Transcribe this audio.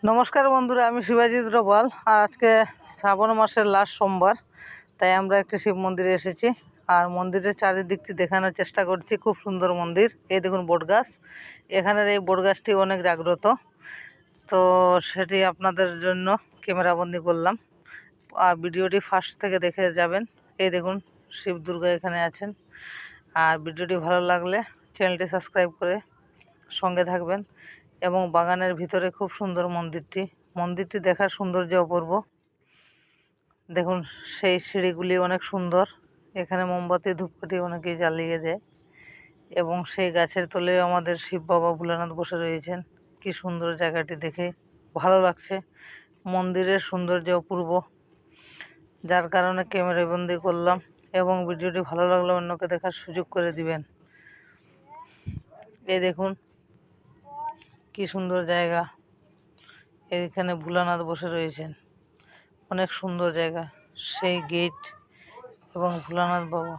নমস্কার বন্ধুরা, আমি শিবাজিৎ রোপাল। আর আজকে শ্রাবণ মাসের লাস্ট সোমবার, তাই আমরা একটি শিব মন্দিরে এসেছি। আর মন্দিরের চারিদিকটি দেখানোর চেষ্টা করছি। খুব সুন্দর মন্দির। এই দেখুন বট গাছ, এখানের এই বট গাছটি অনেক জাগ্রত, তো সেটি আপনাদের জন্য ক্যামেরাবন্দি করলাম। আর ভিডিওটি ফার্স্ট থেকে দেখে যাবেন। এই দেখুন শিব দুর্গা এখানে আছেন। আর ভিডিওটি ভালো লাগলে চ্যানেলটি সাবস্ক্রাইব করে সঙ্গে থাকবেন। এবং বাগানের ভিতরে খুব সুন্দর মন্দিরটি দেখার সৌন্দর্য অপূর্ব। দেখুন সেই সিঁড়িগুলি অনেক সুন্দর। এখানে মোমবাতি ধূপকাঠি অনেকেই জ্বালিয়ে দেয়। এবং সেই গাছের তলে আমাদের শিব বাবা ভোলানাথ বসে রয়েছেন। কি সুন্দর জায়গাটি দেখে ভালো লাগছে। মন্দিরের সৌন্দর্য অপূর্ব, যার কারণে ক্যামেরাবন্দি করলাম। এবং ভিডিওটি ভালো লাগলে অন্যকে দেখার সুযোগ করে দিবেন। এই দেখুন কি সুন্দর জায়গা। এইখানে ভোলানাথ বসে রয়েছেন, অনেক সুন্দর জায়গা। সেই গেট এবং ভোলানাথ বাবা।